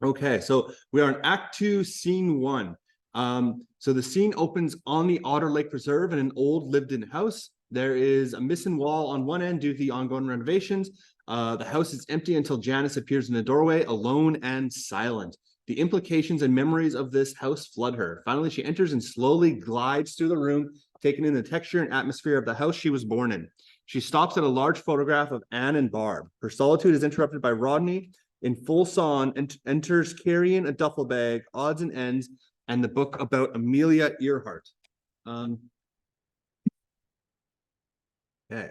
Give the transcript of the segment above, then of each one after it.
Okay, so we are in Act 2, Scene 1. So the scene opens on the Otter Lake Preserve in an old lived-in house. There is a missing wall on one end due to the ongoing renovations. The house is empty until Janice appears in the doorway, alone and silent. The implications and memories of this house flood her. Finally, she enters and slowly glides through the room, taking in the texture and atmosphere of the house she was born in. She stops at a large photograph of Anne and Barb. Her solitude is interrupted by Rodney, in full song, enters carrying a duffel bag, odds and ends, and the book about Amelia Earhart. Okay.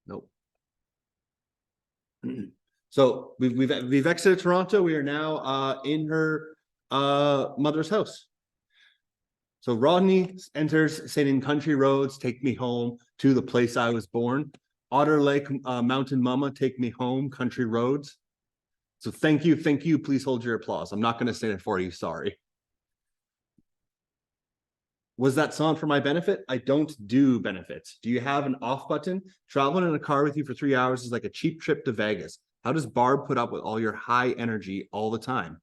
Nope. So we've exited Toronto. We are now in her mother's house. So Rodney enters, saying, "Country roads, take me home to the place I was born. Otter Lake, Mountain Mama, take me home, country roads." So thank you. Please hold your applause. I'm not going to say it for you. Sorry. Was that song for my benefit? I don't do benefits. Do you have an off button? Traveling in a car with you for 3 hours is like a cheap trip to Vegas. How does Barb put up with all your high energy all the time?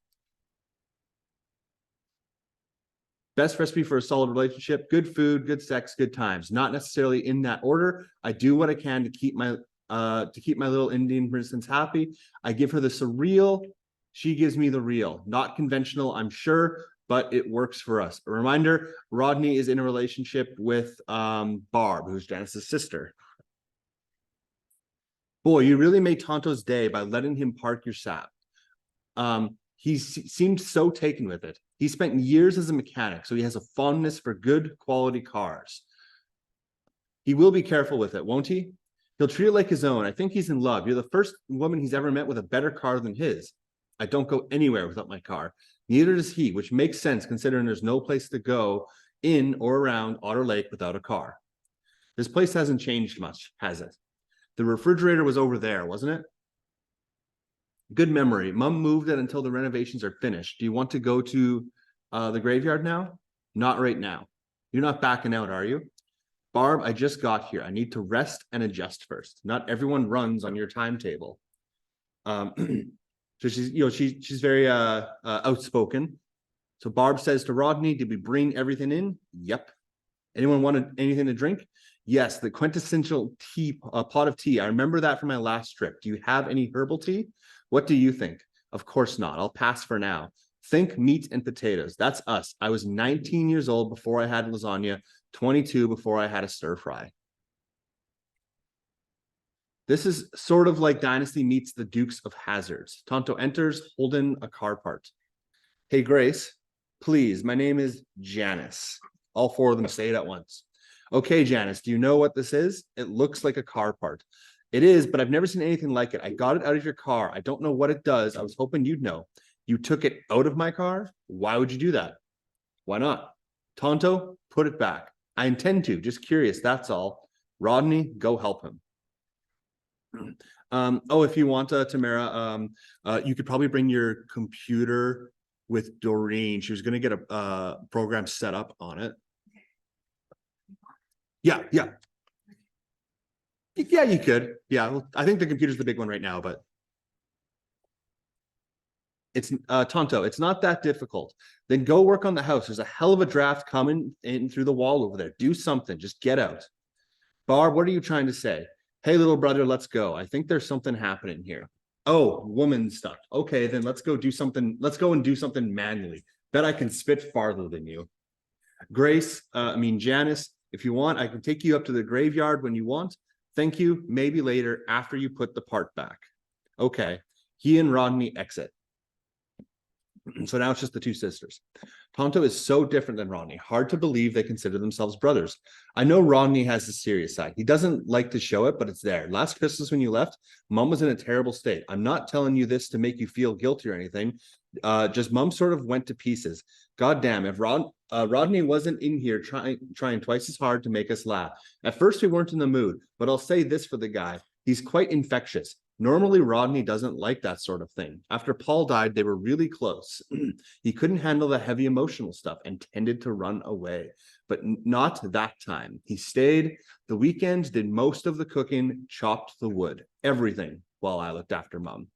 Best recipe for a solid relationship: good food, good sex, good times. Not necessarily in that order. I do what I can to keep my little Indian princess happy. I give her the surreal. She gives me the real. Not conventional, I'm sure, but it works for us. A reminder, Rodney is in a relationship with Barb, who's Janice's sister. Boy, you really made Tonto's day by letting him park your sap. He seemed so taken with it. He spent years as a mechanic, so he has a fondness for good quality cars. He will be careful with it, won't he? He'll treat it like his own. I think he's in love. You're the first woman he's ever met with a better car than his. I don't go anywhere without my car. Neither does he, which makes sense considering there's no place to go in or around Otter Lake without a car. This place hasn't changed much, has it? The refrigerator was over there, wasn't it? Good memory. Mom moved it until the renovations are finished. Do you want to go to the graveyard now? Not right now. You're not backing out, are you? Barb, I just got here. I need to rest and adjust first. Not everyone runs on your timetable. So she's very outspoken. So Barb says to Rodney, "Did we bring everything in?" Yep. Anyone wanted anything to drink? Yes, the quintessential tea, pot of tea. I remember that from my last trip. Do you have any herbal tea? What do you think? Of course not. I'll pass for now. Think meat and potatoes. That's us. I was 19 years old before I had lasagna, 22 before I had a stir fry. This is sort of like Dynasty meets the Dukes of Hazzards. Tonto enters, holding a car part. Hey, Grace, please, my name is Janice. All four of them say it at once. Okay, Janice, do you know what this is? It looks like a car part. It is, but I've never seen anything like it. I got it out of your car. I don't know what it does. I was hoping you'd know. You took it out of my car? Why would you do that? Why not? Tonto, put it back. I intend to. Just curious, that's all. Rodney, go help him. If you want, Tamara, you could probably bring your computer with Doreen. She was going to get a program set up on it. Yeah, you could. Yeah, well, I think the computer's the big one right now, but it's Tonto. It's not that difficult. Then go work on the house. There's a hell of a draft coming in through the wall over there. Do something. Just get out. Barb, what are you trying to say? Hey, little brother, let's go. I think there's something happening here. Oh, woman stuff. Okay, then let's go do something. Let's go and do something manually. Bet I can spit farther than you. Grace, Janice, if you want, I can take you up to the graveyard when you want. Thank you. Maybe later after you put the part back. Okay. He and Rodney exit. So now it's just the two sisters. Tonto is so different than Rodney. Hard to believe they consider themselves brothers. I know Rodney has a serious side. He doesn't like to show it, but it's there. Last Christmas when you left, Mom was in a terrible state. I'm not telling you this to make you feel guilty or anything. Just Mom sort of went to pieces. God damn, if Rodney wasn't in here trying twice as hard to make us laugh. At first we weren't in the mood, but I'll say this for the guy. He's quite infectious. Normally, Rodney doesn't like that sort of thing. After Paul died, they were really close. He couldn't handle the heavy emotional stuff and tended to run away. But not that time. He stayed. The weekends did most of the cooking, chopped the wood, everything, while I looked after Mom.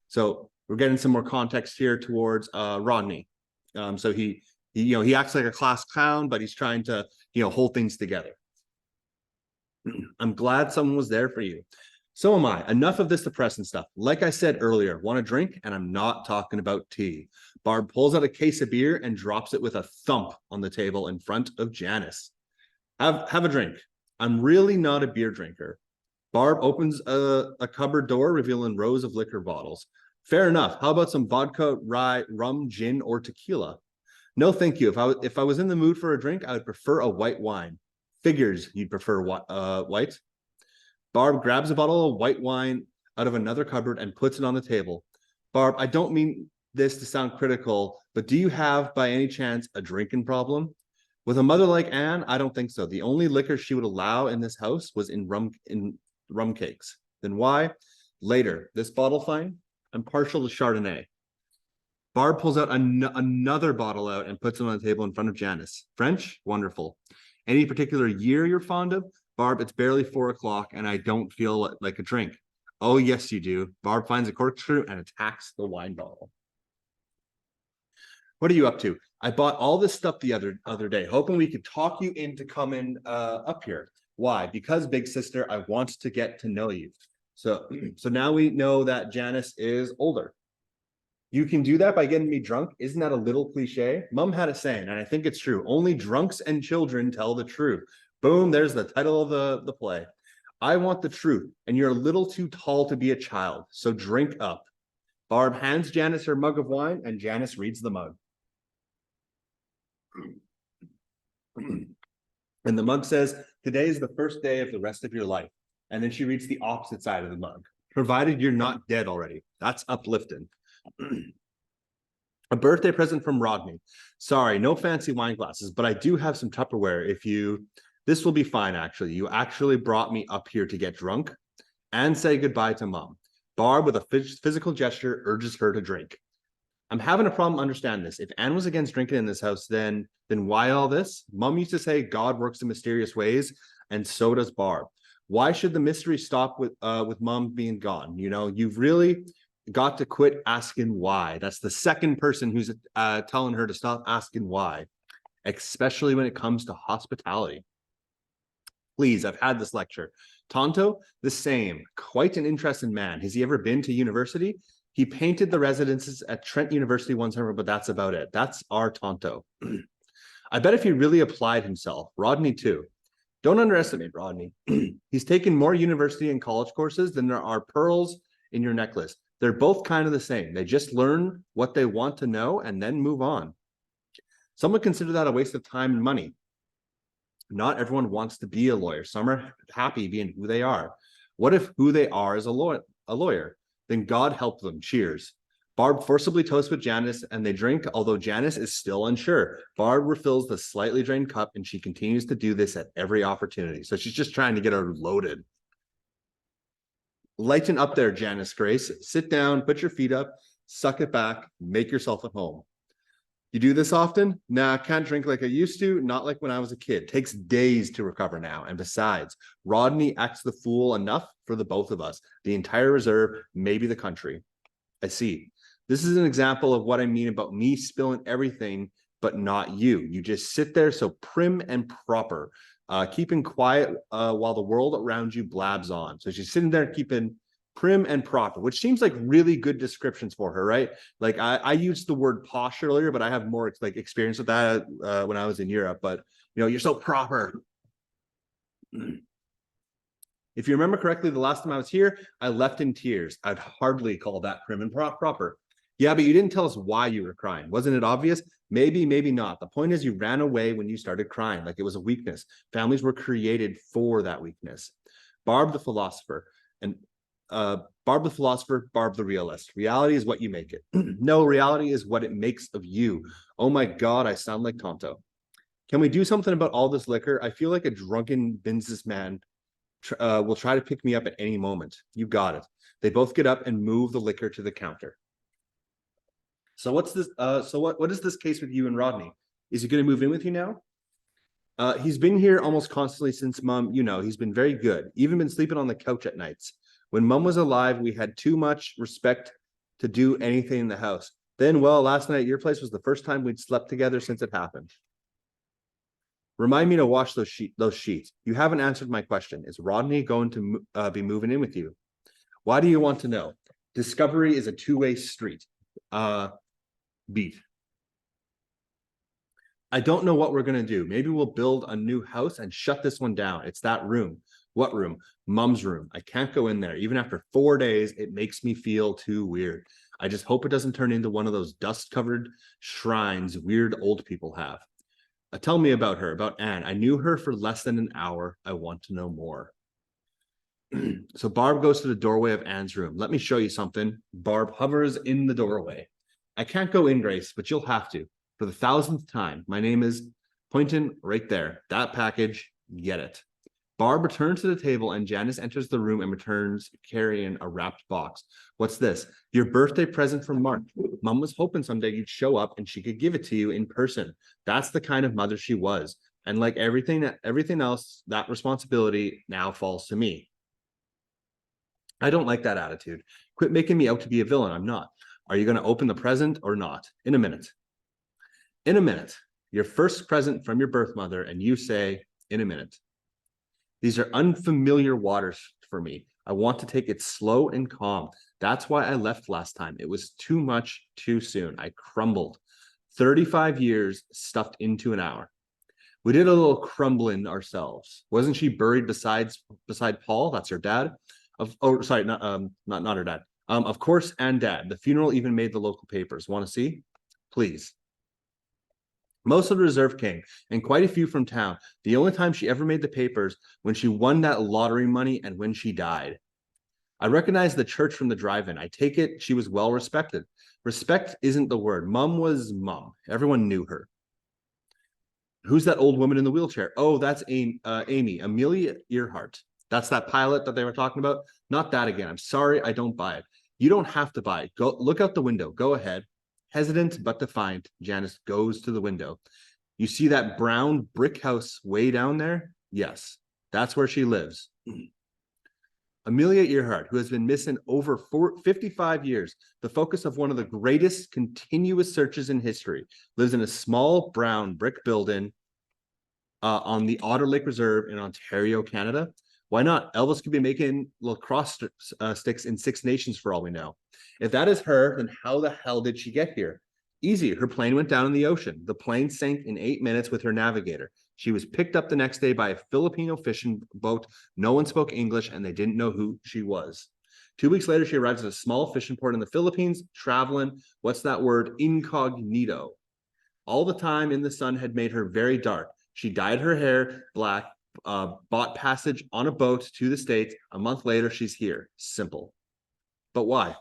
So We're getting some more context here towards Rodney. So he acts like a class clown, but he's trying to hold things together. I'm glad someone was there for you. So am I. Enough of this depressing stuff. Like I said earlier, want a drink? And I'm not talking about tea. Barb pulls out a case of beer and drops it with a thump on the table in front of Janice. Have a drink. I'm really not a beer drinker. Barb opens a cupboard door, revealing rows of liquor bottles. Fair enough. How about some vodka, rye, rum, gin, or tequila? No, thank you. If I was in the mood for a drink, I would prefer a white wine. Figures you'd prefer white. Barb grabs a bottle of white wine out of another cupboard and puts it on the table. Barb, I don't mean this to sound critical, but do you have, by any chance, a drinking problem? With a mother like Anne, I don't think so. The only liquor she would allow in this house was in rum cakes. Then why? Later. This bottle fine? I'm partial to Chardonnay. Barb pulls out another bottle out and puts it on the table in front of Janice. French? Wonderful. Any particular year you're fond of? Barb, it's barely 4 o'clock and I don't feel like a drink. Oh, yes, you do. Barb finds a corkscrew and attacks the wine bottle. What are you up to? I bought all this stuff the other day, hoping we could talk you into coming up here. Why? Because, big sister, I want to get to know you. So now we know that Janice is older. You can do that by getting me drunk. Isn't that a little cliche? Mom had a saying, and I think it's true. Only drunks and children tell the truth. Boom, there's the title of the play. I want the truth, and you're a little too tall to be a child, so drink up. Barb hands Janice her mug of wine, and Janice reads the mug. And the mug says, today is the first day of the rest of your life. And then she reads the opposite side of the mug. Provided you're not dead already. That's uplifting. A birthday present from Rodney. Sorry, no fancy wine glasses, but I do have some Tupperware this will be fine, actually. You actually brought me up here to get drunk and say goodbye to Mom. Barb, with a physical gesture, urges her to drink. I'm having a problem understanding this. If Anne was against drinking in this house, then why all this? Mom used to say God works in mysterious ways, and so does Barb. Why should the mystery stop with Mom being gone? You've really got to quit asking why. That's the second person who's telling her to stop asking why, especially when it comes to hospitality. Please, I've had this lecture. Tonto, the same. Quite an interesting man. Has he ever been to university? He painted the residences at Trent University one summer, but that's about it. That's our Tonto. I bet if he really applied himself, Rodney too. Don't underestimate Rodney. He's taken more university and college courses than there are pearls in your necklace. They're both kind of the same. They just learn what they want to know and then move on. Some would consider that a waste of time and money. Not everyone wants to be a lawyer. Some are happy being who they are. What if who they are is a lawyer? Then God help them. Cheers. Barb forcibly toasts with Janice and they drink, although Janice is still unsure. Barb refills the slightly drained cup and she continues to do this at every opportunity. So she's just trying to get her loaded. Lighten up there, Janice Grace. Sit down, put your feet up, suck it back, make yourself at home. You do this often? Nah, can't drink like I used to. Not like when I was a kid. Takes days to recover now. And besides, Rodney acts the fool enough for the both of us. The entire reserve, maybe the country. I see. This is an example of what I mean about me spilling everything, but not you. You just sit there so prim and proper, keeping quiet while the world around you blabs on. So she's sitting there keeping prim and proper, which seems like really good descriptions for her, right? Like I used the word posh earlier, but I have more experience with that when I was in Europe. But you're so proper. If you remember correctly, the last time I was here, I left in tears. I'd hardly call that prim and proper. Yeah, but you didn't tell us why you were crying. Wasn't it obvious? Maybe, maybe not. The point is you ran away when you started crying, like it was a weakness. Families were created for that weakness. Barb the philosopher, Barb the realist. Reality is what you make it. No, reality is what it makes of you. Oh my God, I sound like Tonto. Can we do something about all this liquor? I feel like a drunken businessman will try to pick me up at any moment. You got it. They both get up and move the liquor to the counter. So what's this? What is this case with you and Rodney? Is he going to move in with you now? He's been here almost constantly since Mom. He's been very good. Even been sleeping on the couch at nights. When Mom was alive, we had too much respect to do anything in the house. Then, well, last night at your place was the first time we'd slept together since it happened. Remind me to wash those sheets. You haven't answered my question. Is Rodney going to be moving in with you? Why do you want to know? Discovery is a two-way street. Beat. I don't know what we're going to do. Maybe we'll build a new house and shut this one down. It's that room. What room? Mom's room. I can't go in there. Even after 4 days, it makes me feel too weird. I just hope it doesn't turn into one of those dust-covered shrines weird old people have. Tell me about her, about Anne. I knew her for less than an hour. I want to know more. So Barb goes to the doorway of Anne's room. Let me show you something. Barb hovers in the doorway. I can't go in, Grace, but you'll have to. For the 1000th time, my name is Poynton right there. That package, get it. Barb returns to the table and Janice enters the room and returns carrying a wrapped box. What's this? Your birthday present from Mark. Mom was hoping someday you'd show up and she could give it to you in person. That's the kind of mother she was. And like everything else, that responsibility now falls to me. I don't like that attitude. Quit making me out to be a villain. I'm not. Are you going to open the present or not? In a minute. In a minute. Your first present from your birth mother, and you say, in a minute. These are unfamiliar waters for me. I want to take it slow and calm. That's why I left last time. It was too much too soon. I crumbled. 35 years stuffed into an hour. We did a little crumbling ourselves. Wasn't she buried beside Paul? That's her dad. Not her dad. Of course, and Dad. The funeral even made the local papers. Want to see? Please. Most of the reserve came, and quite a few from town. The only time she ever made the papers when she won that lottery money and when she died. I recognize the church from the drive-in. I take it she was well respected. Respect isn't the word. Mom was Mom. Everyone knew her. Who's that old woman in the wheelchair? Oh, that's Amy, Amelia Earhart. That's that pilot that they were talking about. Not that again. I'm sorry, I don't buy it. You don't have to buy it. Go look out the window. Go ahead. Hesitant but defiant, Janice goes to the window. You see that brown brick house way down there? Yes, that's where she lives. Amelia Earhart, who has been missing over 55 years, the focus of one of the greatest continuous searches in history, lives in a small brown brick building on the Otter Lake Reserve in Ontario, Canada. Why not? Elvis could be making lacrosse sticks in Six Nations for all we know. If that is her, then how the hell did she get here? Easy. Her plane went down in the ocean. The plane sank in 8 minutes with her navigator. She was picked up the next day by a Filipino fishing boat. No one spoke English and they didn't know who she was. 2 weeks later, she arrives at a small fishing port in the Philippines, traveling, what's that word? Incognito. All the time in the sun had made her very dark. She dyed her hair black, bought passage on a boat to the States. A month later, she's here. Simple. But why?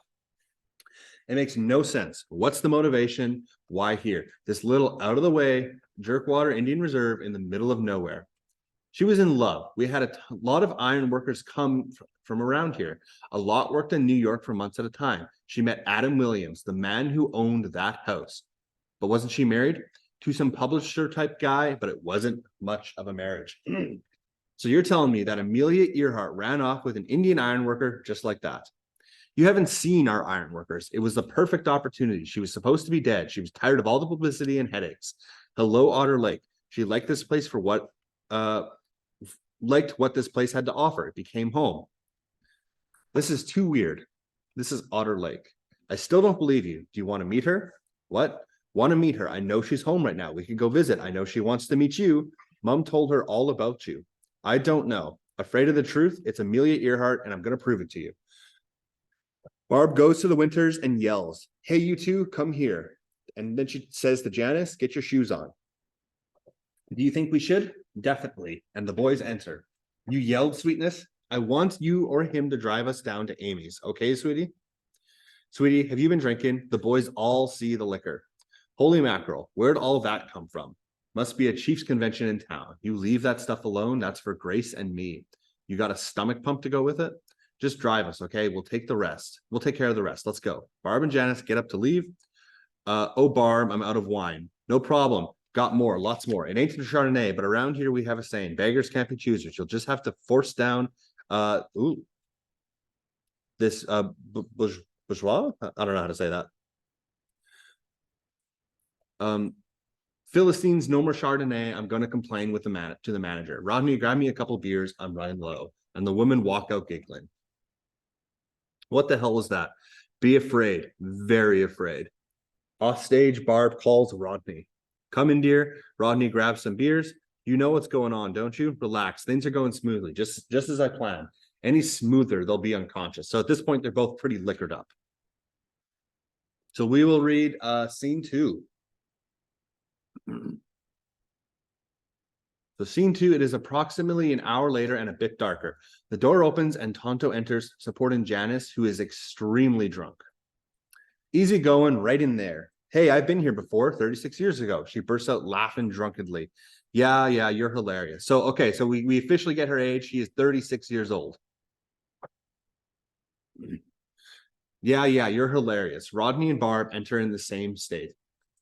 It makes no sense. What's the motivation? Why here? This little out of the way Jerkwater Indian Reserve in the middle of nowhere. She was in love. We had a lot of iron workers come from around here. A lot worked in New York for months at a time. She met Adam Williams, the man who owned that house. But wasn't she married to some publisher type guy? But it wasn't much of a marriage. So you're telling me that Amelia Earhart ran off with an Indian iron worker just like that? You haven't seen our iron workers. It was the perfect opportunity. She was supposed to be dead. She was tired of all the publicity and headaches. Hello, Otter Lake. She liked this place for what this place had to offer. It became home. This is too weird. This is Otter Lake. I still don't believe you. Do you want to meet her? What? Want to meet her? I know she's home right now. We can go visit. I know she wants to meet you. Mom told her all about you. I don't know. Afraid of the truth? It's Amelia Earhart, and I'm going to prove it to you. Barb goes to the Winters and yells, hey, you two, come here. And then she says to Janice, get your shoes on. Do you think we should? Definitely. And the boys enter. You yelled, sweetness. I want you or him to drive us down to Amy's. Okay, sweetie? Sweetie, have you been drinking? The boys all see the liquor. Holy mackerel, where'd all that come from? Must be a Chiefs convention in town. You leave that stuff alone. That's for Grace and me. You got a stomach pump to go with it? Just drive us, okay? We'll take the rest. We'll take care of the rest. Let's go. Barb and Janice get up to leave. Oh, Barb, I'm out of wine. No problem. Got more, lots more. It ain't the Chardonnay, but around here we have a saying, beggars can't be choosers. You'll just have to force down this Bourgeois? I don't know how to say that. Philistines, no more Chardonnay. I'm going to complain with to the manager. Rodney, grab me a couple beers. I'm running low. And the women walk out giggling. What the hell was that? Be afraid. Very afraid. Off stage, Barb calls Rodney. Come in, dear. Rodney grabs some beers. You know what's going on, don't you? Relax. Things are going smoothly, just as I planned. Any smoother, they'll be unconscious. So at this point, they're both pretty liquored up. So we will read scene 2. So scene 2, it is approximately an hour later and a bit darker. The door opens and Tonto enters, supporting Janice, who is extremely drunk. Easy going, right in there. Hey, I've been here before, 36 years ago. She bursts out laughing drunkenly. Yeah, you're hilarious. So, okay, so we officially get her age. She is 36 years old. Yeah, you're hilarious. Rodney and Barb enter in the same state.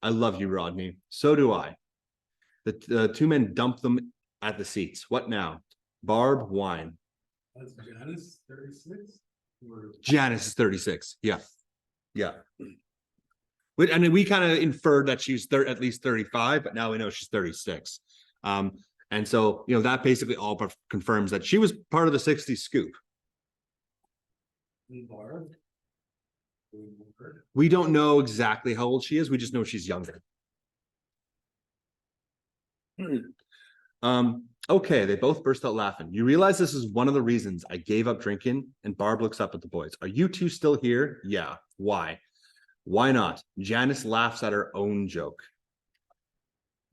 I love you, Rodney. So do I. The two men dump them at the seats. What now? Barb, wine. That's Janice, 36? Janice is 36. Yeah. I mean, we kind of inferred that she's at least 35, but now we know she's 36. And so, that basically all confirms that she was part of the 60s scoop. Barb? We don't know exactly how old she is. We just know she's younger. Okay, they both burst out laughing. You realize this is one of the reasons I gave up drinking? And Barb looks up at the boys. Are you two still here? Yeah. Why? Why not? Janice laughs at her own joke.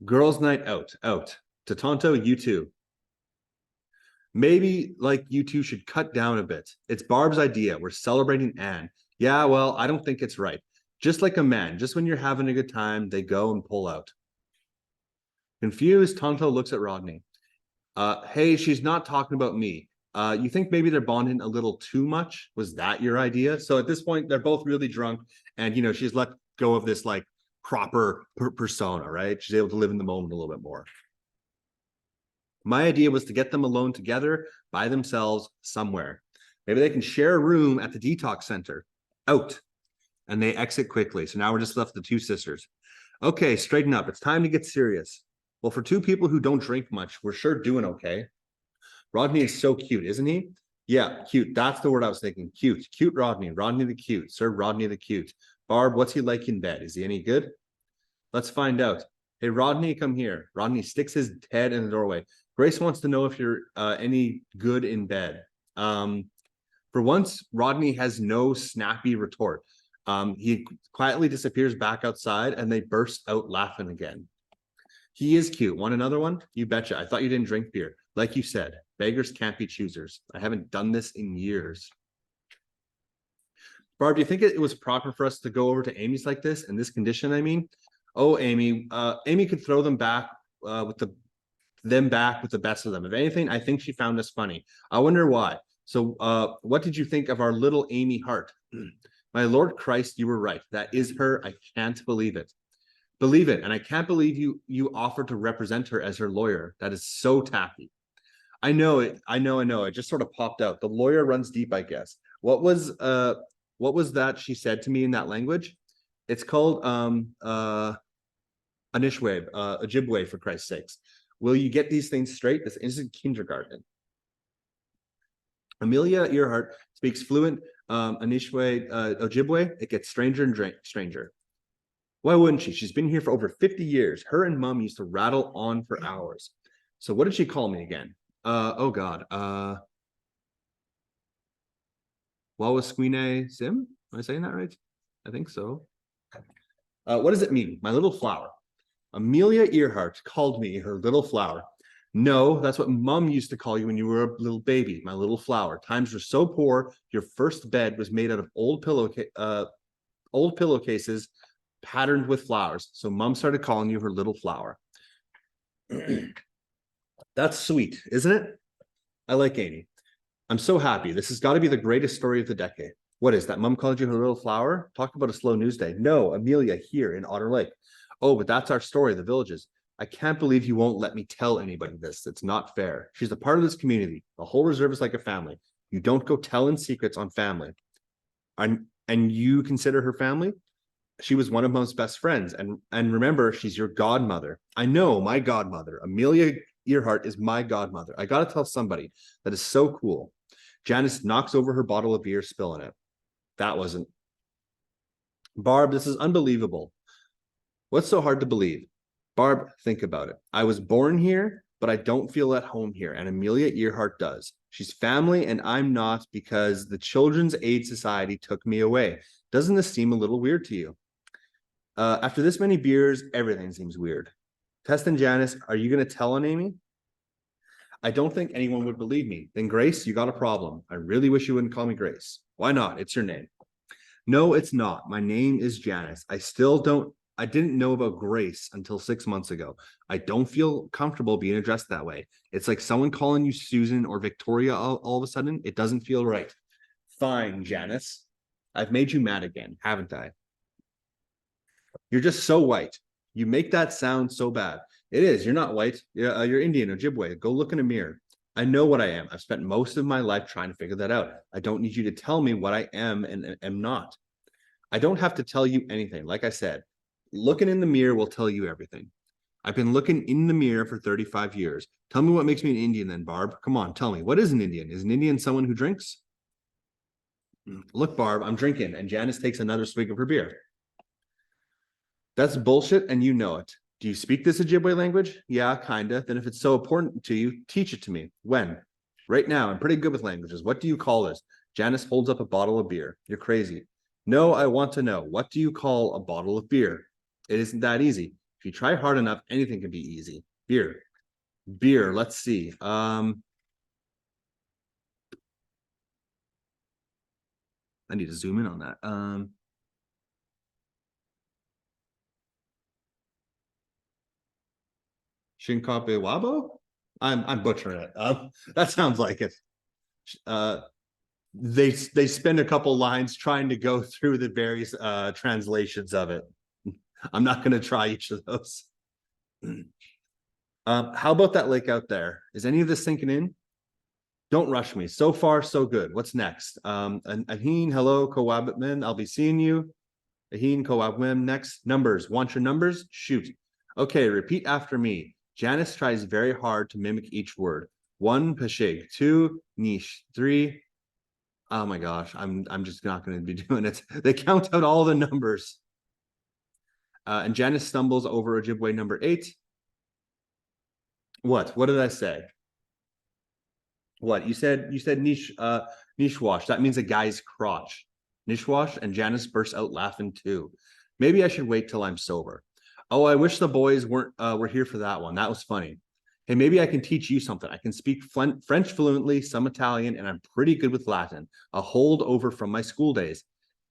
Girls' night out. To Tonto, you two. Maybe, you two should cut down a bit. It's Barb's idea. We're celebrating Anne. Yeah, well, I don't think it's right. Just like a man, just when you're having a good time, they go and pull out. Confused, Tonto looks at Rodney. Hey, she's not talking about me. You think maybe they're bonding a little too much? Was that your idea? So at this point, they're both really drunk, and she's let go of this proper persona, right? She's able to live in the moment a little bit more. My idea was to get them alone together by themselves somewhere. Maybe they can share a room at the detox center. Out. And they exit quickly. So now we're just left the two sisters. Okay, straighten up. It's time to get serious. Well, for two people who don't drink much, we're sure doing okay. Rodney is so cute, isn't he? Yeah, cute. That's the word I was thinking. Cute. Cute Rodney. Rodney the cute. Sir Rodney the cute. Barb, what's he like in bed? Is he any good? Let's find out. Hey, Rodney, come here. Rodney sticks his head in the doorway. Grace wants to know if you're any good in bed. For once, Rodney has no snappy retort. He quietly disappears back outside and they burst out laughing again. He is cute. Want another one? You betcha. I thought you didn't drink beer. Like you said, beggars can't be choosers. I haven't done this in years. Barb, do you think it was proper for us to go over to Amy's like this, in this condition, I mean? Oh, Amy. Amy could throw them back with the best of them. If anything, I think she found us funny. I wonder why. So what did you think of our little Amy Hart? My Lord Christ, you were right. That is her. I can't believe it. Believe it. And I can't believe you offered to represent her as her lawyer. That is so tacky. I know it. I know. It just sort of popped out. The lawyer runs deep, I guess. What was that she said to me in that language? It's called Anishwe, Ojibwe, for Christ's sakes. Will you get these things straight? This isn't kindergarten. Amelia Earhart speaks fluent Anishwe, Ojibwe. It gets stranger and stranger. Why wouldn't she? She's been here for over 50 years. Her and Mom used to rattle on for hours. So what did she call me again? Oh God. Wawasquine Sim? Am I saying that right? I think so. What does it mean? My little flower. Amelia Earhart called me her little flower. No, that's what Mom used to call you when you were a little baby, my little flower. Times were so poor, your first bed was made out of old pillowcases patterned with flowers. So Mom started calling you her little flower. That's sweet, isn't it? I like Amy. I'm so happy. This has got to be the greatest story of the decade. What is that? Mom called you her little flower? Talk about a slow news day. No, Amelia here in Otter Lake. Oh, but that's our story, the villages. I can't believe you won't let me tell anybody this. It's not fair. She's a part of this community. The whole reserve is like a family. You don't go telling secrets on family. And you consider her family? She was one of Mom's best friends. And remember, she's your godmother. I know, my godmother. Amelia Earhart is my godmother. I got to tell somebody. That is so cool. Janice knocks over her bottle of beer, spilling it. That wasn't. Barb, this is unbelievable. What's so hard to believe? Barb, think about it. I was born here, but I don't feel at home here. And Amelia Earhart does. She's family and I'm not because the Children's Aid Society took me away. Doesn't this seem a little weird to you? After this many beers, everything seems weird. Tess and Janice, are you going to tell on Amy? I don't think anyone would believe me. Then Grace, you got a problem. I really wish you wouldn't call me Grace. Why not? It's your name. No, it's not. My name is Janice. I didn't know about Grace until 6 months ago. I don't feel comfortable being addressed that way. It's like someone calling you Susan or Victoria all of a sudden. It doesn't feel right. Fine, Janice. I've made you mad again, haven't I? You're just so white. You make that sound so bad. It is. You're not white. You're Indian, Ojibwe. Go look in a mirror. I know what I am. I've spent most of my life trying to figure that out. I don't need you to tell me what I am and am not. I don't have to tell you anything. Like I said, looking in the mirror will tell you everything. I've been looking in the mirror for 35 years. Tell me what makes me an Indian then, Barb. Come on, tell me. What is an Indian? Is an Indian someone who drinks? Look, Barb, I'm drinking. And Janice takes another swig of her beer. That's bullshit and you know it. Do you speak this Ojibwe language? Yeah, kinda. Then if it's so important to you, teach it to me. When? Right now. I'm pretty good with languages. What do you call this? Janice holds up a bottle of beer. You're crazy. No, I want to know. What do you call a bottle of beer? It isn't that easy. If you try hard enough, anything can be easy. Beer. Beer. Let's see. I need to zoom in on that. Shinkape Wabo? I'm butchering it. That sounds like it. They spend a couple lines trying to go through the various translations of it. I'm not going to try each of those. How about that lake out there? Is any of this sinking in? Don't rush me. So far, so good. What's next? Aheen, hello, Kowabitman. I'll be seeing you. Aheen, Kowabwim. Next, numbers. Want your numbers? Shoot. Okay, repeat after me. Janice tries very hard to mimic each word. 1, Pashig. 2, Niche. 3. Oh my gosh, I'm just not going to be doing it. They count out all the numbers. And Janice stumbles over Ojibwe number 8. What did I say? What? You said niche wash. That means a guy's crotch. Niche wash, and Janice bursts out laughing too. Maybe I should wait till I'm sober. Oh, I wish the boys were here for that one. That was funny. Hey, maybe I can teach you something. I can speak French fluently, some Italian, and I'm pretty good with Latin. A holdover from my school days.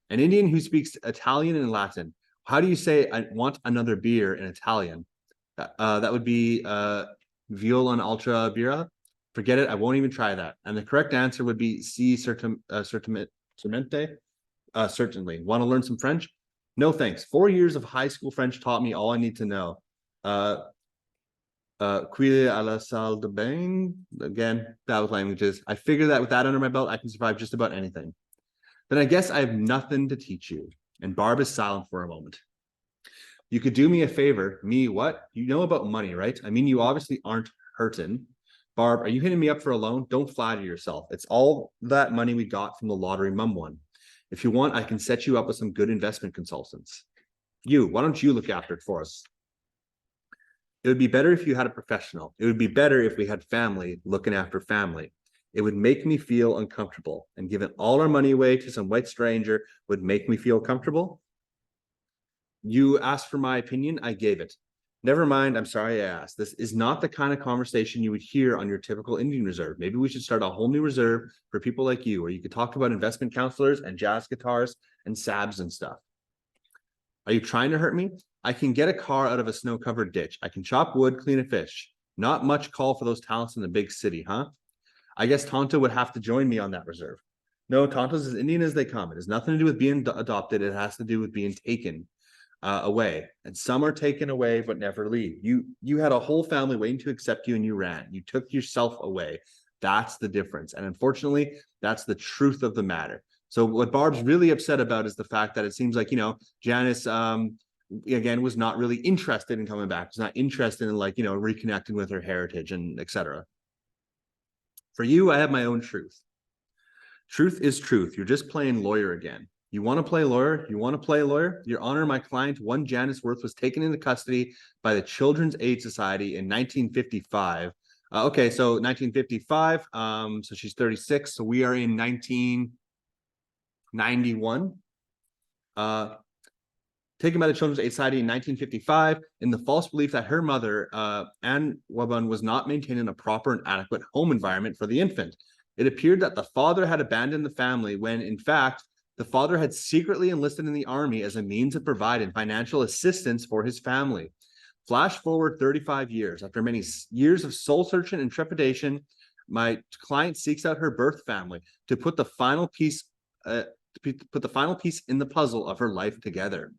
An Indian who speaks Italian and Latin. How do you say I want another beer in Italian? That would be Viola and Ultra Bira. Forget it. I won't even try that. And the correct answer would be C. Certamente. Certainly. Want to learn some French? No, thanks. 4 years of high school French taught me all I need to know. Quille à la salle de bain. Again, that was languages. I figure that with that under my belt, I can survive just about anything. Then I guess I have nothing to teach you. And Barb is silent for a moment. You could do me a favor. Me, what? You know about money, right? I mean, you obviously aren't hurting. Barb, are you hitting me up for a loan? Don't flatter yourself. It's all that money we got from the lottery Mum won. If you want, I can set you up with some good investment consultants. Why don't you look after it for us? It would be better if you had a professional. It would be better if we had family looking after family. It would make me feel uncomfortable, and giving all our money away to some white stranger would make me feel comfortable. You asked for my opinion, I gave it. Never mind, I'm sorry I asked. This is not the kind of conversation you would hear on your typical Indian reserve. Maybe we should start a whole new reserve for people like you, where you could talk about investment counselors and jazz guitars and sabs and stuff. Are you trying to hurt me? I can get a car out of a snow-covered ditch. I can chop wood, clean a fish. Not much call for those talents in the big city, huh? I guess Tonto would have to join me on that reserve. No, Tonto's as Indian as they come. It has nothing to do with being adopted. It has to do with being taken away. And some are taken away but never leave. You had a whole family waiting to accept you and you ran. You took yourself away. That's the difference. And unfortunately, that's the truth of the matter. So what Barb's really upset about is the fact that it seems like, Janice, again, was not really interested in coming back. Was not interested in reconnecting with her heritage and etc. For you, I have my own truth. Truth is truth. You're just playing lawyer again. You want to play lawyer? You want to play lawyer? Your Honor, my client, one Janice Worth, was taken into custody by the Children's Aid Society in 1955. Okay, so 1955. So she's 36. So we are in 1991. Taken by the Children's Aid Society in 1955 in the false belief that her mother, Anne Wabun, was not maintaining a proper and adequate home environment for the infant. It appeared that the father had abandoned the family when, in fact, the father had secretly enlisted in the army as a means of providing financial assistance for his family. Flash forward 35 years. After many years of soul searching and trepidation, my client seeks out her birth family to put the final piece in the puzzle of her life together.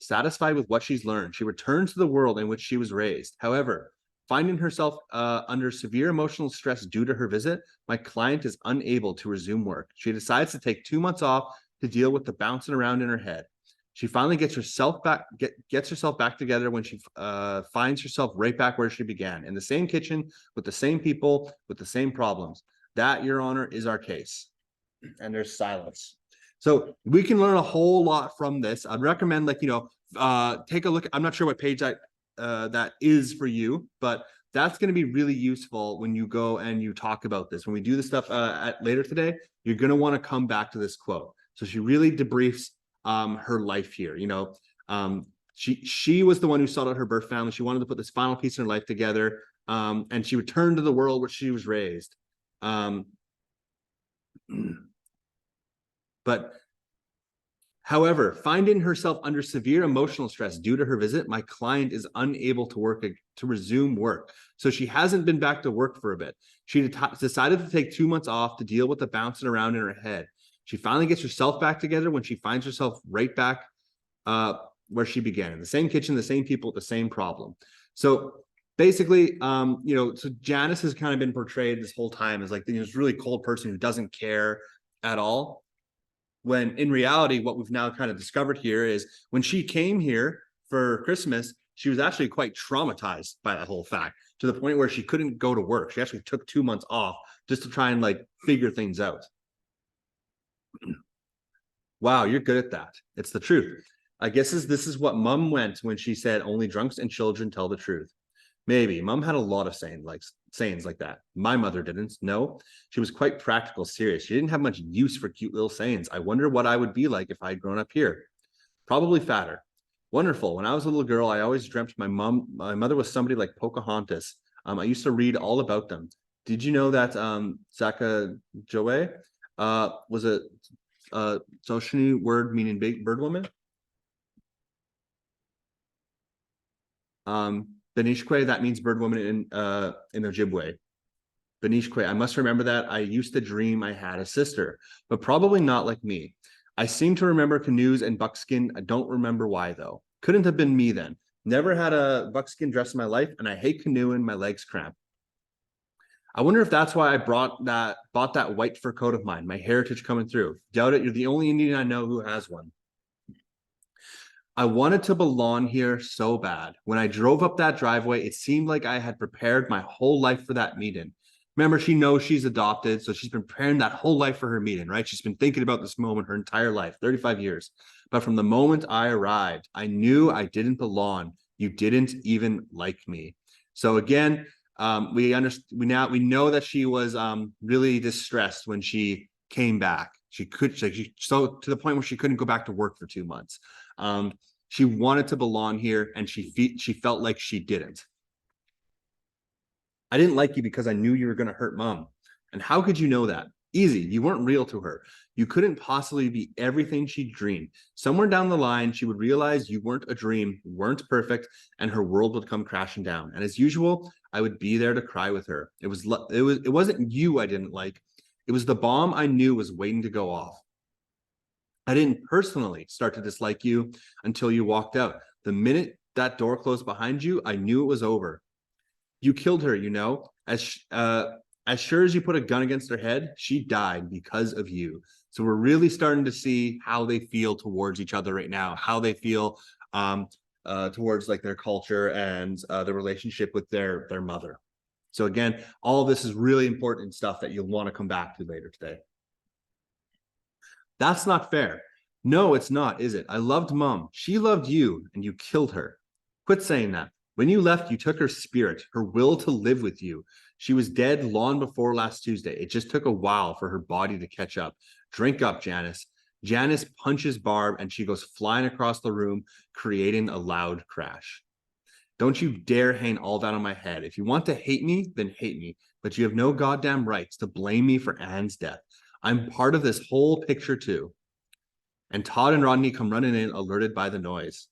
Satisfied with what she's learned, she returns to the world in which she was raised. However, finding herself under severe emotional stress due to her visit, my client is unable to resume work. She decides to take 2 months off to deal with the bouncing around in her head. She finally gets herself back together when she finds herself right back where she began, in the same kitchen, with the same people, with the same problems. That, Your Honor, is our case. And there's silence. So we can learn a whole lot from this. I'd recommend, take a look. I'm not sure what page that is for you, but that's going to be really useful when you go and you talk about this. When we do this stuff later today, you're going to want to come back to this quote. So she really debriefs her life here. She was the one who sought out her birth family. She wanted to put this final piece in her life together, and she returned to the world where she was raised. But however, finding herself under severe emotional stress due to her visit, my client is unable to resume work. So she hasn't been back to work for a bit. She decided to take 2 months off to deal with the bouncing around in her head. She finally gets herself back together when she finds herself right back where she began, in the same kitchen, the same people, the same problem. So basically, so Janice has kind of been portrayed this whole time as like this really cold person who doesn't care at all. When in reality, what we've now kind of discovered here is when she came here for Christmas, she was actually quite traumatized by that whole fact, to the point where she couldn't go to work. She actually took 2 months off just to try and figure things out. Wow, you're good at that. It's the truth. I guess this is what Mom went when she said only drunks and children tell the truth. Maybe. Mom had a lot of sayings like that. My mother didn't. No, she was quite practical, serious. She didn't have much use for cute little sayings. I wonder what I would be like if I had grown up here. Probably fatter. Wonderful. When I was a little girl, I always dreamt my mother was somebody like Pocahontas. I used to read all about them. Did you know that Sacagawea was a Tsoshini word meaning big bird woman? Benishque, that means bird woman in Ojibwe. Benishque, I must remember that. I used to dream I had a sister, but probably not like me. I seem to remember canoes and buckskin. I don't remember why, though. Couldn't have been me then. Never had a buckskin dress in my life, and I hate canoeing. My legs cramp. I wonder if that's why I bought that white fur coat of mine, my heritage coming through. Doubt it. You're the only Indian I know who has one. I wanted to belong here so bad. When I drove up that driveway, it seemed like I had prepared my whole life for that meeting. Remember, she knows she's adopted, so she's been preparing that whole life for her meeting, right? She's been thinking about this moment her entire life, 35 years. But from the moment I arrived, I knew I didn't belong. You didn't even like me. So again, we know that she was really distressed when she came back. So to the point where she couldn't go back to work for 2 months. She wanted to belong here, and she felt like she didn't. I didn't like you because I knew you were going to hurt Mom. And how could you know that? Easy. You weren't real to her. You couldn't possibly be everything she dreamed. Somewhere down the line, she would realize you weren't a dream, weren't perfect, and her world would come crashing down. And as usual, I would be there to cry with her. It wasn't you I didn't like. It was the bomb I knew was waiting to go off. I didn't personally start to dislike you until you walked out. The minute that door closed behind you, I knew it was over. You killed her, as sure as you put a gun against her head, she died because of you. So we're really starting to see how they feel towards each other right now, how they feel towards like their culture and the relationship with their mother. So again, all of this is really important stuff that you'll want to come back to later today. That's not fair. No, it's not, is it? I loved mom. She loved you and you killed her. Quit saying that. When you left, you took her spirit, her will to live with you. She was dead long before last Tuesday. It just took a while for her body to catch up. Drink up, Janice. Janice punches Barb and she goes flying across the room, creating a loud crash. Don't you dare hang all that on my head. If you want to hate me, then hate me. But you have no goddamn rights to blame me for Anne's death. I'm part of this whole picture too. And Todd and Rodney come running in, alerted by the noise.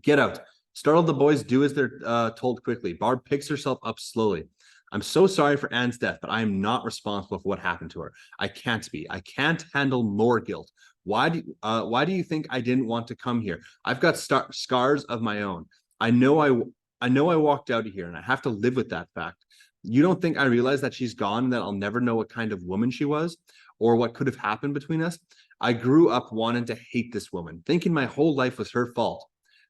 Get out. Startled, the boys do as they're told quickly. Barb picks herself up slowly. I'm so sorry for Anne's death, but I am not responsible for what happened to her. I can't be. I can't handle more guilt. Why do you think I didn't want to come here? I've got scars of my own. I know I walked out of here, and I have to live with that fact. You don't think I realize that she's gone and that I'll never know what kind of woman she was or what could have happened between us? I grew up wanting to hate this woman, thinking my whole life was her fault.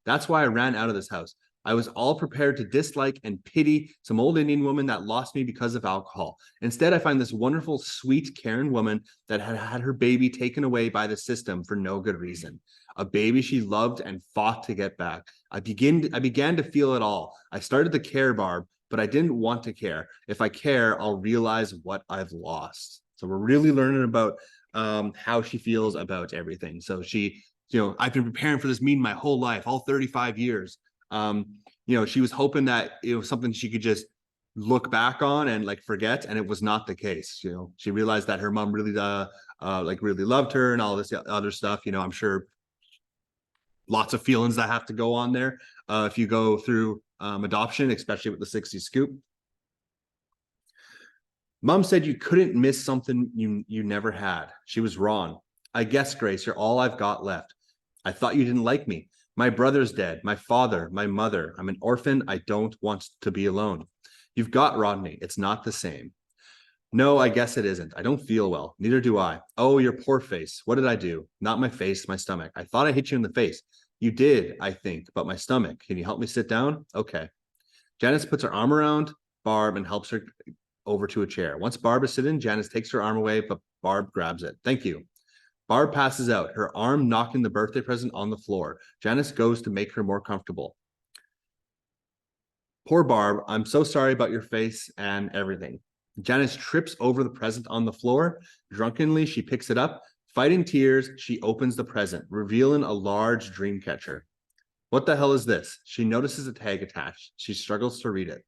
That's why I ran out of this house. I was all prepared to dislike and pity some old Indian woman that lost me because of alcohol. Instead, I find this wonderful, sweet, caring woman that had had her baby taken away by the system for no good reason. A baby she loved and fought to get back. I began to feel it all. I started to care, Barb, but I didn't want to care. If I care, I'll realize what I've lost. So we're really learning about how she feels about everything. So she, I've been preparing for this meeting my whole life, all 35 years. She was hoping that it was something she could just look back on and like forget, and it was not the case. She realized that her mom really really loved her and all this other stuff. I'm sure lots of feelings that have to go on there if you go through adoption, especially with the 60s scoop. Mom said you couldn't miss something you never had. She was wrong. I guess, Grace, you're all I've got left. I thought you didn't like me. My brother's dead, my father, my mother. I'm an orphan. I don't want to be alone. You've got Rodney. It's not the same. No, I guess it isn't. I don't feel well. Neither do I. Oh, your poor face. What did I do? Not my face, my stomach. I thought I hit you in the face. You did, I think, but my stomach. Can you help me sit down? Okay. Janice puts her arm around Barb and helps her over to a chair. Once Barb is sitting, Janice takes her arm away, but Barb grabs it. Thank you. Barb passes out, her arm knocking the birthday present on the floor. Janice goes to make her more comfortable. Poor Barb, I'm so sorry about your face and everything. Janice trips over the present on the floor. Drunkenly, she picks it up. Fighting tears, she opens the present, revealing a large dream catcher. What the hell is this? She notices a tag attached. She struggles to read it.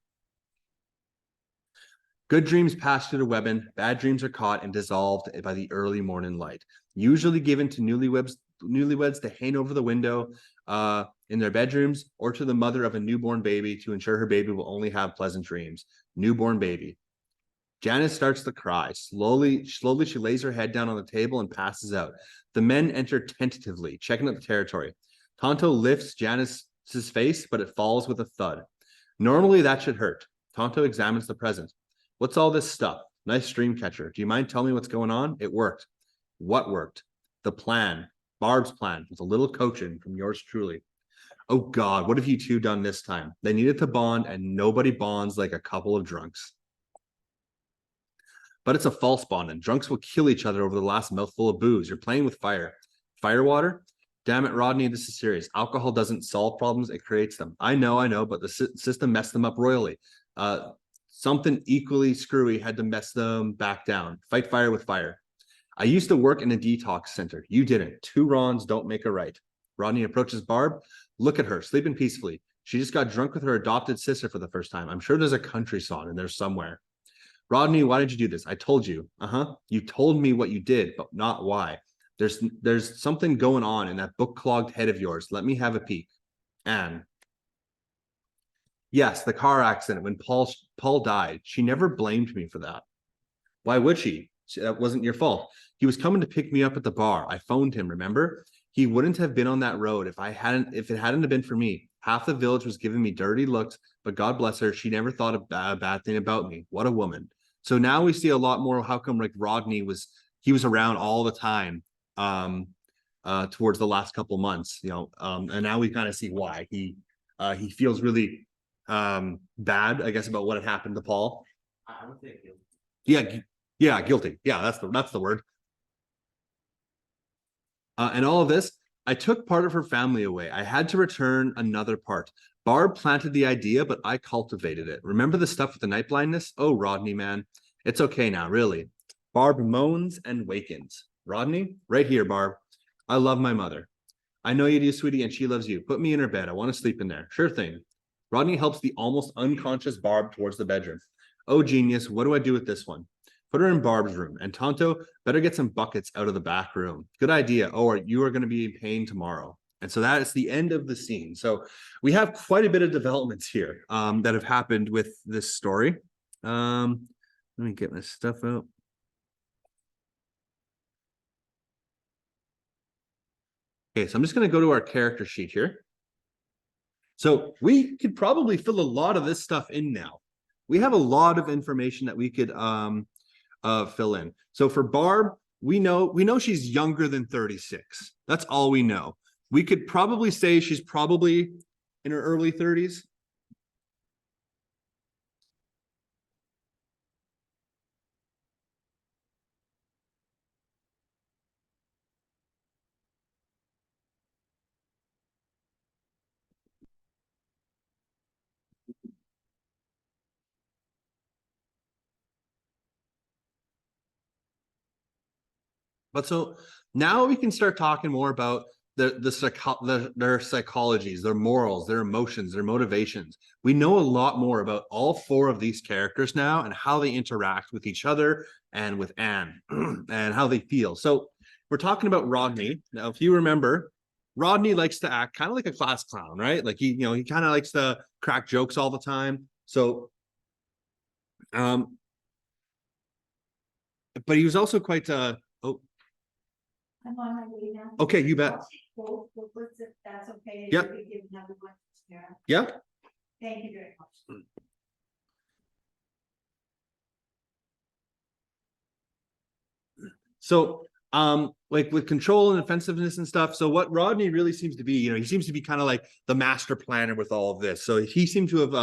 Good dreams pass through the webbing. Bad dreams are caught and dissolved by the early morning light. Usually given to newlyweds to hang over the window in their bedrooms or to the mother of a newborn baby to ensure her baby will only have pleasant dreams. Newborn baby. Janice starts to cry. Slowly, she lays her head down on the table and passes out. The men enter tentatively, checking out the territory. Tonto lifts Janice's face, but it falls with a thud. Normally, that should hurt. Tonto examines the present. What's all this stuff? Nice dream catcher. Do you mind telling me what's going on? It worked. What worked? The plan. Barb's plan with a little coaching from yours truly. Oh God, what have you two done this time? They needed to bond and nobody bonds like a couple of drunks. But it's a false bond and drunks will kill each other over the last mouthful of booze. You're playing with fire. Firewater? Damn it, Rodney, this is serious. Alcohol doesn't solve problems, it creates them. I know, but the system messed them up royally. Something equally screwy had to mess them back down. Fight fire with fire. I used to work in a detox center. You didn't. Two wrongs don't make a right. Rodney approaches Barb. Look at her, sleeping peacefully. She just got drunk with her adopted sister for the first time. I'm sure there's a country song in there somewhere. Rodney, why did you do this? I told you. You told me what you did, but not why. There's something going on in that book-clogged head of yours. Let me have a peek. Anne. Yes, the car accident when Paul died. She never blamed me for that. Why would she? That wasn't your fault. He was coming to pick me up at the bar. I phoned him, remember? He wouldn't have been on that road if it hadn't have been for me. Half the village was giving me dirty looks, but God bless her, she never thought a bad thing about me. What a woman. So now we see a lot more how come like Rodney was he was around all the time towards the last couple months, and now we kind of see why he feels really bad, I guess, about what had happened to Paul. I would say guilty. Yeah, guilty. Yeah, that's the word. And all of this, I took part of her family away. I had to return another part. Barb planted the idea, but I cultivated it. Remember the stuff with the night blindness? Oh, Rodney, man. It's okay now, really. Barb moans and wakens. Rodney, right here, Barb. I love my mother. I know you do, sweetie, and she loves you. Put me in her bed. I want to sleep in there. Sure thing. Rodney helps the almost unconscious Barb towards the bedroom. Oh, genius. What do I do with this one? Put her in Barb's room. And Tonto, better get some buckets out of the back room. Good idea. Oh, you are going to be in pain tomorrow. And so that is the end of the scene. So we have quite a bit of developments here that have happened with this story. Let me get my stuff out. Okay, so I'm just going to go to our character sheet here. So we could probably fill a lot of this stuff in now. We have a lot of information that we could fill in. So for Barb, we know she's younger than 36. That's all we know. We could probably say she's probably in her early 30s. But so now we can start talking more about their psychologies, their morals, their emotions, their motivations. We know a lot more about all four of these characters now and how they interact with each other and with Anne and how they feel. So we're talking about Rodney. Now, if you remember, Rodney likes to act kind of like a class clown, right? Like he kind of likes to crack jokes all the time. So, but he was also quite I'm on my way now. okay, you bet. I'll take both booklets if that's okay. Yep. We give another one to Sarah. Yeah. Thank you very much. So, like with control and offensiveness and stuff. So what Rodney really seems to be, he seems to be kind of like the master planner with all of this. So he seemed to have,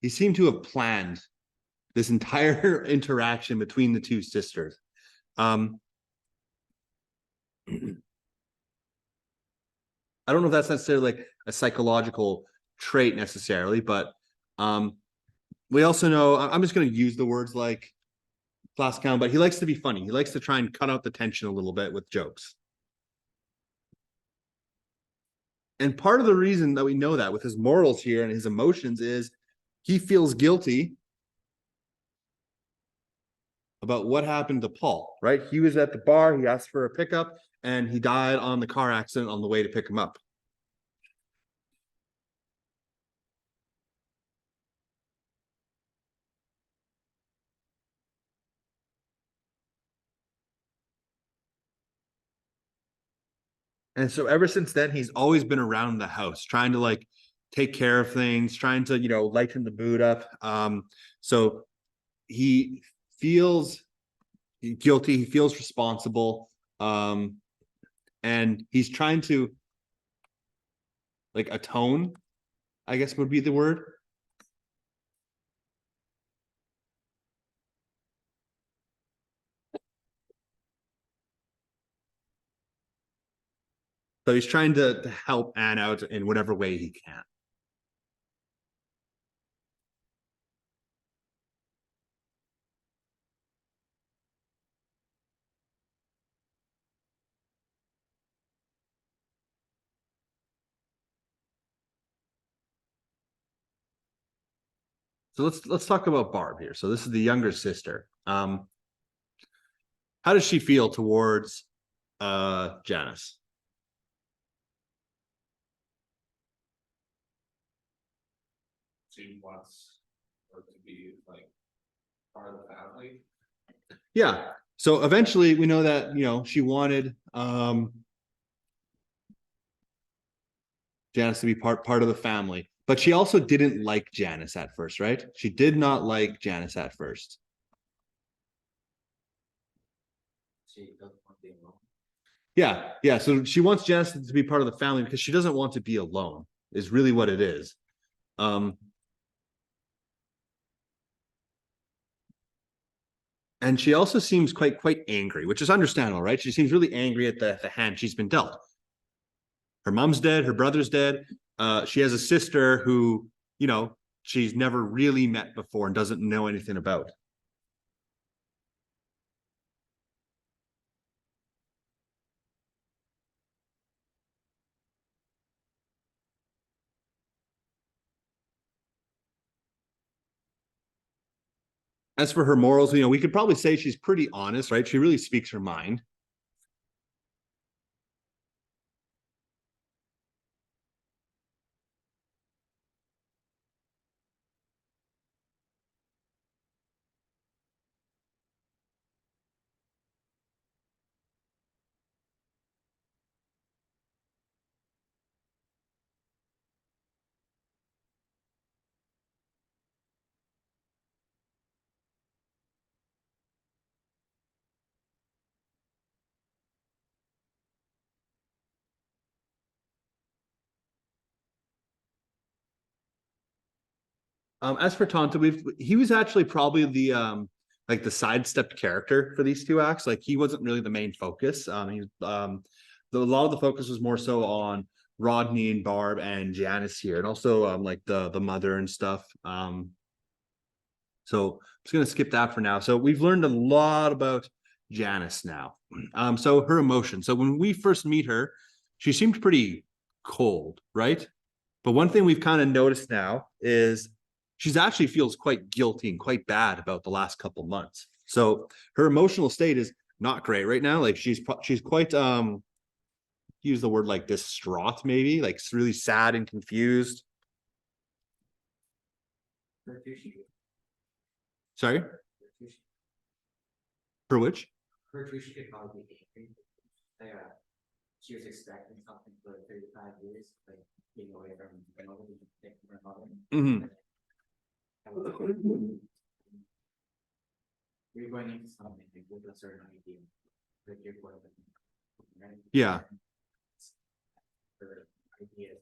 he seemed to have planned this entire interaction between the two sisters. I don't know if that's necessarily like a psychological trait necessarily, but we also know, I'm just going to use the words like class clown, but he likes to be funny. He likes to try and cut out the tension a little bit with jokes. And part of the reason that we know that with his morals here and his emotions is he feels guilty about what happened to Paul, right? He was at the bar, he asked for a pickup, and he died on the car accident on the way to pick him up. And so ever since then, he's always been around the house, trying to like take care of things, trying to, lighten the mood up. So he feels guilty, he feels responsible, and he's trying to like atone, I guess would be the word. So he's trying to help Anne out in whatever way he can. So let's talk about Barb here. So this is the younger sister. How does she feel towards Janice? She wants her to be like part of the family. Yeah. So eventually we know that, she wanted Janice to be part of the family. But she also didn't like Janice at first, right? She did not like Janice at first. She doesn't want to be alone. Yeah, yeah. So she wants Janice to be part of the family because she doesn't want to be alone, is really what it is. And she also seems quite angry, which is understandable, right? She seems really angry at the hand she's been dealt. Her mom's dead, her brother's dead. She has a sister who, you know, she's never really met before and doesn't know anything about. As for her morals, we could probably say she's pretty honest, right? She really speaks her mind. As for Tonto, he was actually probably the like the sidestepped character for these two acts. Like he wasn't really the main focus. A lot of the focus was more so on Rodney and Barb and Janice here, and also like the mother and stuff. So I'm just gonna skip that for now. So we've learned a lot about Janice now. So her emotion. So when we first meet her, she seemed pretty cold, right? But one thing we've kind of noticed now is she's actually feels quite guilty and quite bad about the last couple months. So her emotional state is not great right now. Like she's quite use the word like distraught, maybe like really sad and confused. Sorry, for which? Her too, she could probably be angry. She was expecting something for 35 years, like being away from her mother. Mm-hmm. You're going into something like with a certain idea, like you're going to, right? Yeah. Her ideas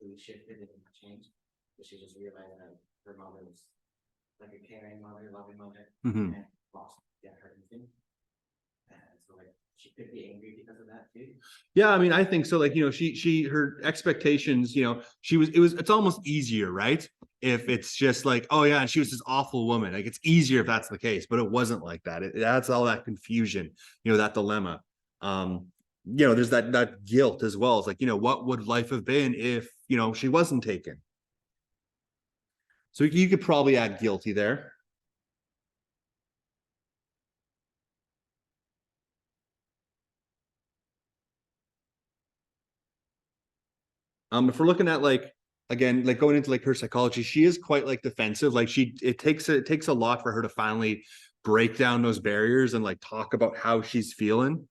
really shifted and changed, but she just realized that her mother was like a caring mother, loving mother, Mm-hmm. and lost her instinct. And so like she could be angry because of that too. Yeah, I mean, I think so. Like, she her expectations, it's almost easier, right? If it's just like, oh yeah, and she was this awful woman. Like it's easier if that's the case, but it wasn't like that. That's all that confusion, that dilemma. There's that guilt as well. It's like, what would life have been if, she wasn't taken? So you could probably add guilty there. If we're looking at like again, like going into like her psychology, she is quite like defensive. Like it takes a lot for her to finally break down those barriers and like talk about how she's feeling.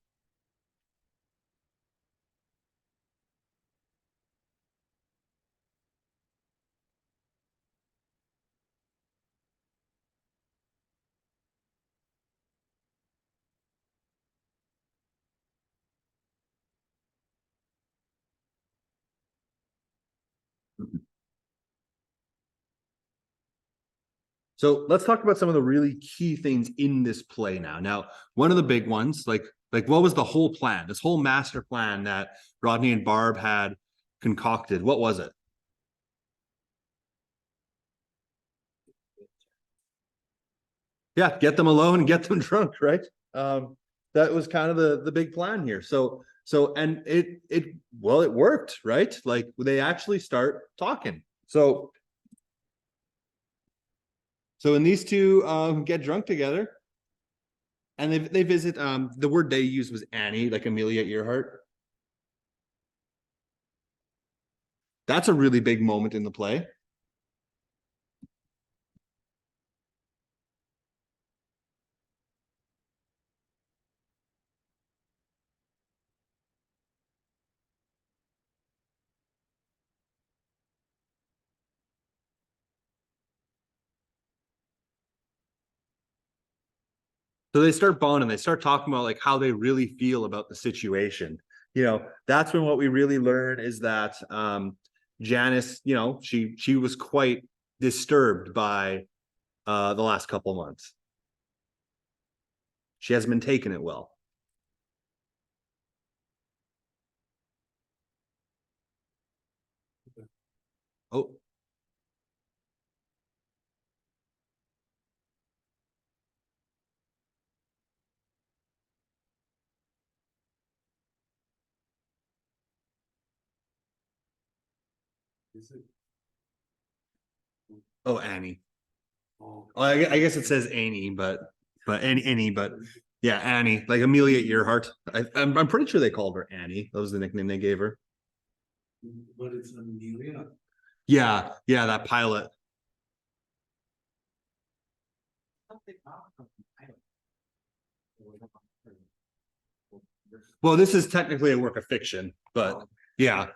So let's talk about some of the really key things in this play now. Now, one of the big ones, like what was the whole plan? This whole master plan that Rodney and Barb had concocted. What was it? Yeah, get them alone and get them drunk, right? That was kind of the big plan here. So and it worked, right? Like they actually start talking. So when these two get drunk together and they visit, the word they used was Annie, like Amelia Earhart. That's a really big moment in the play. So they start bonding, they start talking about like how they really feel about the situation. That's when what we really learn is that Janice, she was quite disturbed by the last couple months. She hasn't been taking it well. Oh, Is it? oh, Annie. Oh. Well, I guess it says Annie, but Annie, but yeah, Annie, like Amelia Earhart. I'm pretty sure they called her Annie. That was the nickname they gave her. But it's Amelia. Yeah, that pilot. Well, this is technically a work of fiction, but yeah.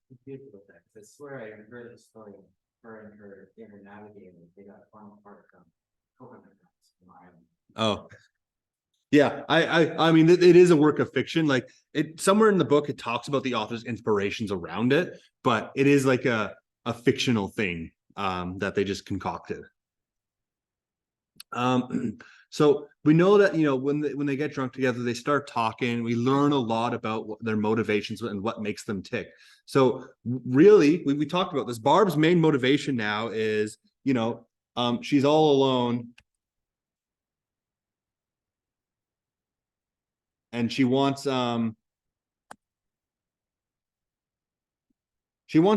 Confused with that, 'cause I swear I heard the story of her and her navigator, they got torn apart from coconut nuts from Ireland. Oh, yeah. I mean, it is a work of fiction. Like somewhere in the book, it talks about the author's inspirations around it, but it is like a fictional thing that they just concocted. So we know that when they get drunk together, they start talking. We learn a lot about their motivations and what makes them tick. So really, we talked about this. Barb's main motivation now is she's all alone, and she wants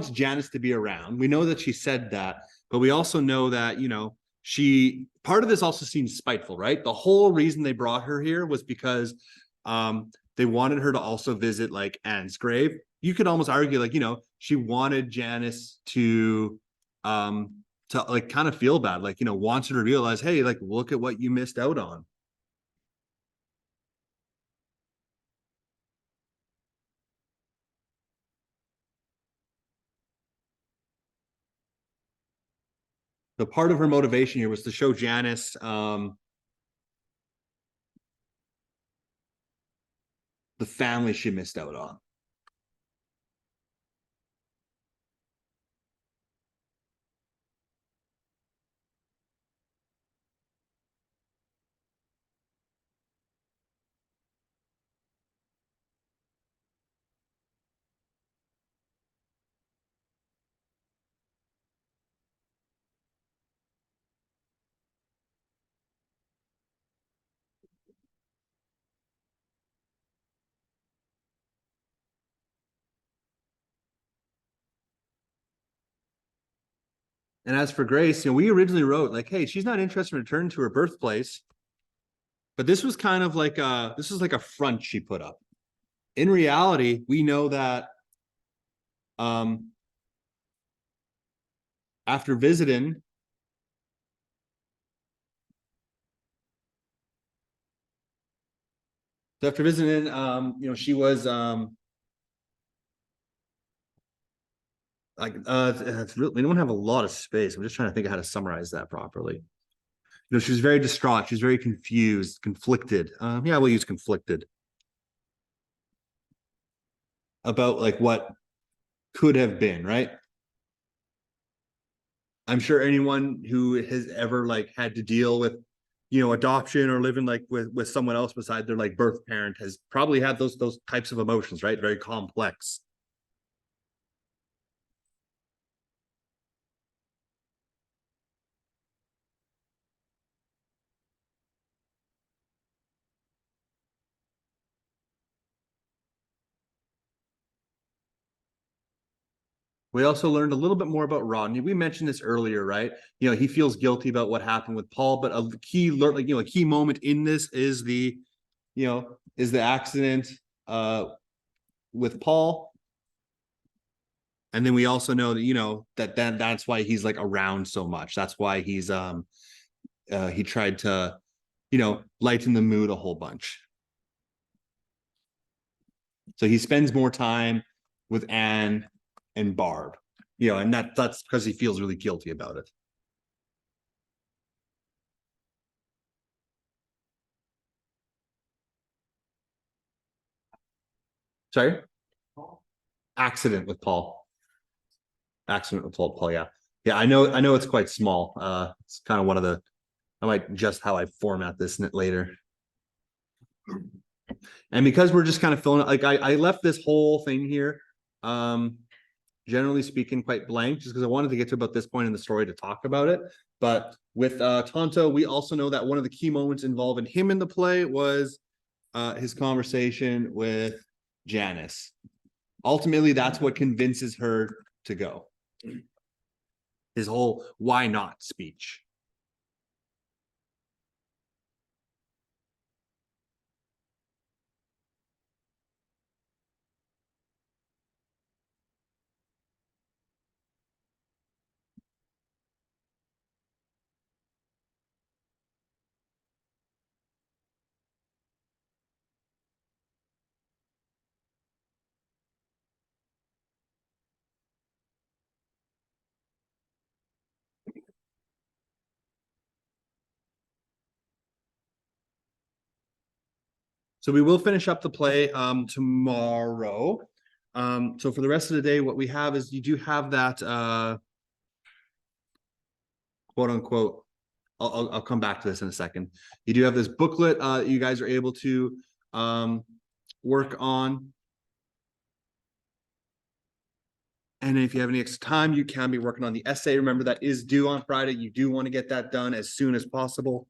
Janice to be around. We know that she said that, but we also know that she part of this also seems spiteful, right? The whole reason they brought her here was because they wanted her to also visit like Anne's grave. You could almost argue like she wanted Janice to like kind of feel bad, like wants her to realize, hey, like look at what you missed out on. So part of her motivation here was to show Janice the family she missed out on. And as for Grace, we originally wrote like, hey, she's not interested in returning to her birthplace. But this was kind of like a front she put up. In reality, we know that after visiting she was it's really, we don't have a lot of space. I'm just trying to think of how to summarize that properly. She was very distraught. She was very confused, conflicted. Yeah, we'll use conflicted about like what could have been, right? I'm sure anyone who has ever like had to deal with, adoption or living like with someone else beside their like birth parent has probably had those types of emotions, right? Very complex. We also learned a little bit more about Rodney. We mentioned this earlier, right? He feels guilty about what happened with Paul, but a key moment in this is the accident with Paul. And then we also know that that's why he's like around so much. That's why he's he tried to lighten the mood a whole bunch. So he spends more time with Anne and Barb, and that's because he feels really guilty about it. Sorry? Accident with Paul. Accident with Paul, yeah. Yeah, I know it's quite small. It's kind of one of the, I might adjust how I format this later. And because we're just kind of filling, like I left this whole thing here, generally speaking, quite blank, just because I wanted to get to about this point in the story to talk about it. But with Tonto, we also know that one of the key moments involving him in the play was his conversation with Janice. Ultimately, that's what convinces her to go. His whole "why not" speech. So we will finish up the play tomorrow. So for the rest of the day, what we have is you do have that quote unquote. I'll come back to this in a second. You do have this booklet you guys are able to work on. And if you have any extra time, you can be working on the essay. Remember, that is due on Friday. You do want to get that done as soon as possible.